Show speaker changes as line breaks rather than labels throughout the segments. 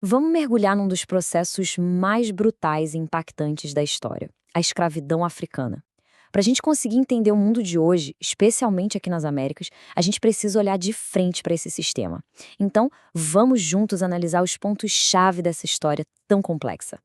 Vamos mergulhar num dos processos mais brutais e impactantes da história, a escravidão africana. Para a gente conseguir entender o mundo de hoje, especialmente aqui nas Américas, a gente precisa olhar de frente para esse sistema. Então, vamos juntos analisar os pontos-chave dessa história tão complexa.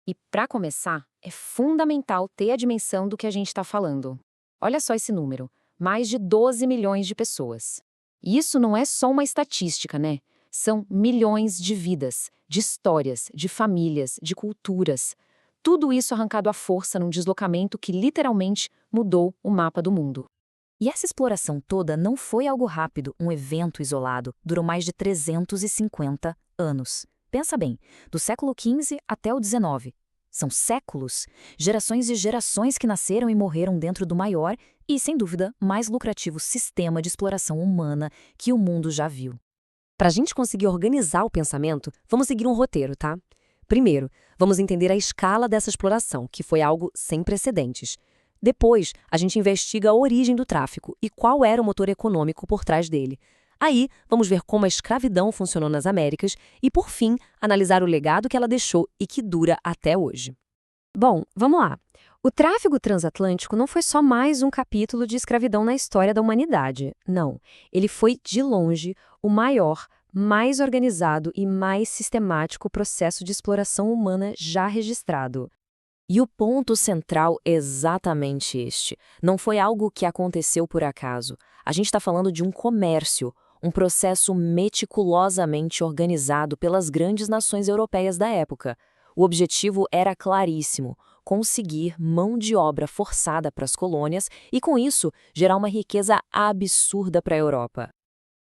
E para começar, é fundamental ter a dimensão do que a gente está falando. Olha só esse número: mais de 12 milhões de pessoas. E isso não é só uma estatística, né? São milhões de vidas, de histórias, de famílias, de culturas. Tudo isso arrancado à força num deslocamento que literalmente mudou o mapa do mundo. E essa exploração toda não foi algo rápido, um evento isolado, durou mais de 350 anos. Pensa bem, do século XV até o XIX. São séculos, gerações e gerações que nasceram e morreram dentro do maior e, sem dúvida, mais lucrativo sistema de exploração humana que o mundo já viu.
Para a gente conseguir organizar o pensamento, vamos seguir um roteiro, tá? Primeiro, vamos entender a escala dessa exploração, que foi algo sem precedentes. Depois, a gente investiga a origem do tráfico e qual era o motor econômico por trás dele. Aí, vamos ver como a escravidão funcionou nas Américas e, por fim, analisar o legado que ela deixou e que dura até hoje.
Bom, vamos lá. O tráfego transatlântico não foi só mais um capítulo de escravidão na história da humanidade. Não. Ele foi, de longe, o maior, mais organizado e mais sistemático processo de exploração humana já registrado.
E o ponto central é exatamente este. Não foi algo que aconteceu por acaso. A gente está falando de um comércio, um processo meticulosamente organizado pelas grandes nações europeias da época. O objetivo era claríssimo: conseguir mão de obra forçada para as colônias e, com isso, gerar uma riqueza absurda para a Europa.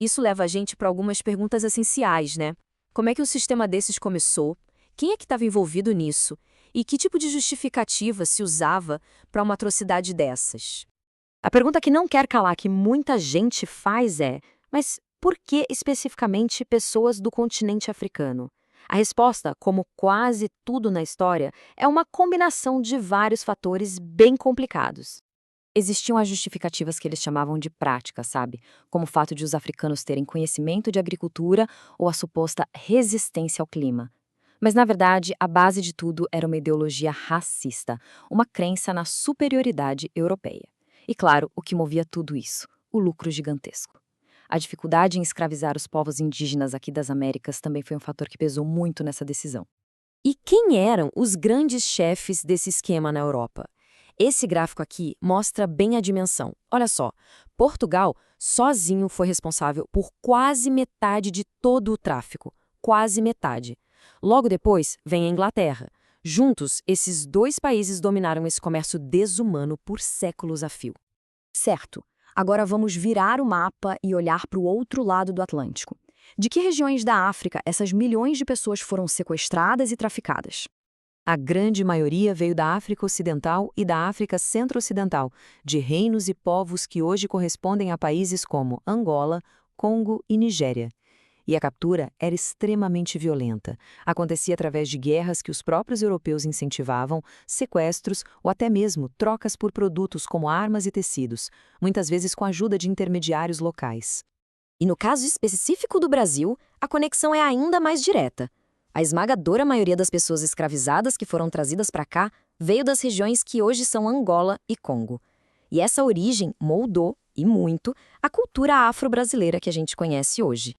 Isso leva a gente para algumas perguntas essenciais, né? Como é que um sistema desses começou? Quem é que estava envolvido nisso? E que tipo de justificativa se usava para uma atrocidade dessas?
A pergunta que não quer calar que muita gente faz é: mas por que especificamente pessoas do continente africano? A resposta, como quase tudo na história, é uma combinação de vários fatores bem complicados.
Existiam as justificativas que eles chamavam de práticas, sabe? Como o fato de os africanos terem conhecimento de agricultura ou a suposta resistência ao clima. Mas, na verdade, a base de tudo era uma ideologia racista, uma crença na superioridade europeia. E, claro, o que movia tudo isso: o lucro gigantesco. A dificuldade em escravizar os povos indígenas aqui das Américas também foi um fator que pesou muito nessa decisão.
E quem eram os grandes chefes desse esquema na Europa? Esse gráfico aqui mostra bem a dimensão. Olha só, Portugal sozinho foi responsável por quase metade de todo o tráfico. Quase metade. Logo depois vem a Inglaterra. Juntos, esses dois países dominaram esse comércio desumano por séculos a fio.
Certo. Agora vamos virar o mapa e olhar para o outro lado do Atlântico. De que regiões da África essas milhões de pessoas foram sequestradas e traficadas?
A grande maioria veio da África Ocidental e da África Centro-Ocidental, de reinos e povos que hoje correspondem a países como Angola, Congo e Nigéria. E a captura era extremamente violenta. Acontecia através de guerras que os próprios europeus incentivavam, sequestros ou até mesmo trocas por produtos como armas e tecidos, muitas vezes com a ajuda de intermediários locais.
E no caso específico do Brasil, a conexão é ainda mais direta. A esmagadora maioria das pessoas escravizadas que foram trazidas para cá veio das regiões que hoje são Angola e Congo. E essa origem moldou, e muito, a cultura afro-brasileira que a gente conhece hoje.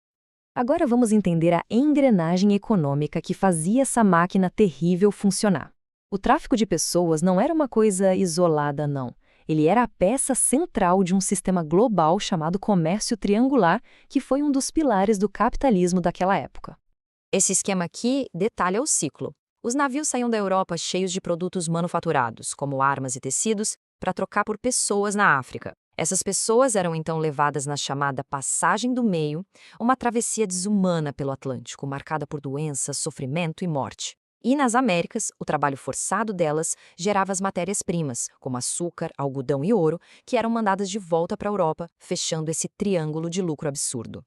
Agora vamos entender a engrenagem econômica que fazia essa máquina terrível funcionar. O tráfico de pessoas não era uma coisa isolada, não. Ele era a peça central de um sistema global chamado comércio triangular, que foi um dos pilares do capitalismo daquela época.
Esse esquema aqui detalha o ciclo. Os navios saíam da Europa cheios de produtos manufaturados, como armas e tecidos, para trocar por pessoas na África. Essas pessoas eram então levadas na chamada Passagem do Meio, uma travessia desumana pelo Atlântico, marcada por doenças, sofrimento e morte. E nas Américas, o trabalho forçado delas gerava as matérias-primas, como açúcar, algodão e ouro, que eram mandadas de volta para a Europa, fechando esse triângulo de lucro absurdo.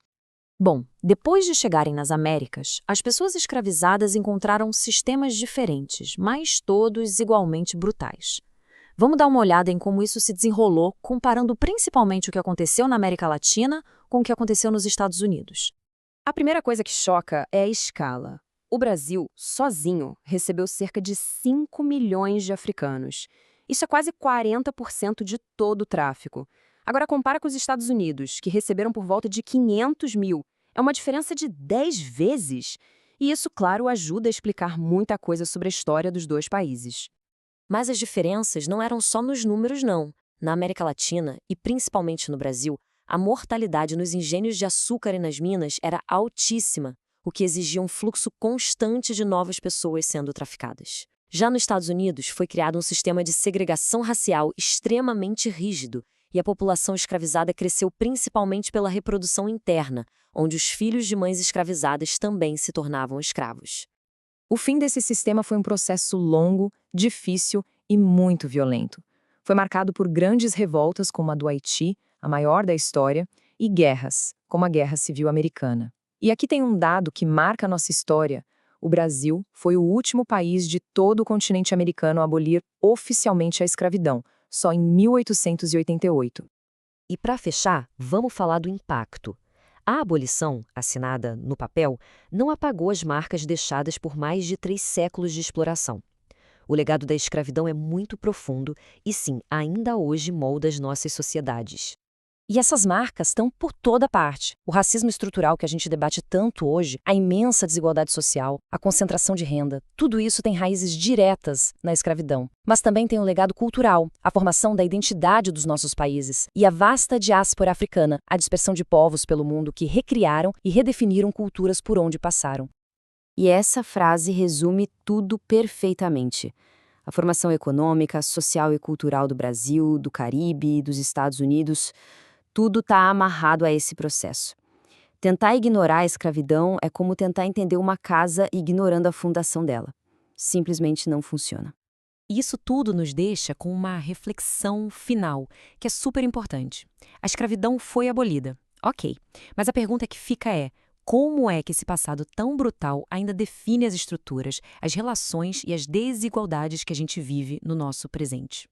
Bom, depois de chegarem nas Américas, as pessoas escravizadas encontraram sistemas diferentes, mas todos igualmente brutais. Vamos dar uma olhada em como isso se desenrolou, comparando principalmente o que aconteceu na América Latina com o que aconteceu nos Estados Unidos.
A primeira coisa que choca é a escala.
O Brasil, sozinho, recebeu cerca de 5 milhões de africanos. Isso é quase 40% de todo o tráfico. Agora compara com os Estados Unidos, que receberam por volta de 500 mil. É uma diferença de 10 vezes. E isso, claro, ajuda a explicar muita coisa sobre a história dos dois países.
Mas as diferenças não eram só nos números, não. Na América Latina, e principalmente no Brasil, a mortalidade nos engenhos de açúcar e nas minas era altíssima, o que exigia um fluxo constante de novas pessoas sendo traficadas. Já nos Estados Unidos, foi criado um sistema de segregação racial extremamente rígido, e a população escravizada cresceu principalmente pela reprodução interna, onde os filhos de mães escravizadas também se tornavam escravos.
O fim desse sistema foi um processo longo, difícil e muito violento. Foi marcado por grandes revoltas como a do Haiti, a maior da história, e guerras, como a Guerra Civil Americana. E aqui tem um dado que marca a nossa história. O Brasil foi o último país de todo o continente americano a abolir oficialmente a escravidão, só em 1888.
E para fechar, vamos falar do impacto. A abolição, assinada no papel, não apagou as marcas deixadas por mais de 3 séculos de exploração. O legado da escravidão é muito profundo e, sim, ainda hoje molda as nossas sociedades.
E essas marcas estão por toda parte. O racismo estrutural que a gente debate tanto hoje, a imensa desigualdade social, a concentração de renda, tudo isso tem raízes diretas na escravidão. Mas também tem o legado cultural, a formação da identidade dos nossos países e a vasta diáspora africana, a dispersão de povos pelo mundo que recriaram e redefiniram culturas por onde passaram.
E essa frase resume tudo perfeitamente. A formação econômica, social e cultural do Brasil, do Caribe, dos Estados Unidos, tudo está amarrado a esse processo. Tentar ignorar a escravidão é como tentar entender uma casa ignorando a fundação dela. Simplesmente não funciona.
E isso tudo nos deixa com uma reflexão final, que é super importante. A escravidão foi abolida, ok. Mas a pergunta que fica é: como é que esse passado tão brutal ainda define as estruturas, as relações e as desigualdades que a gente vive no nosso presente?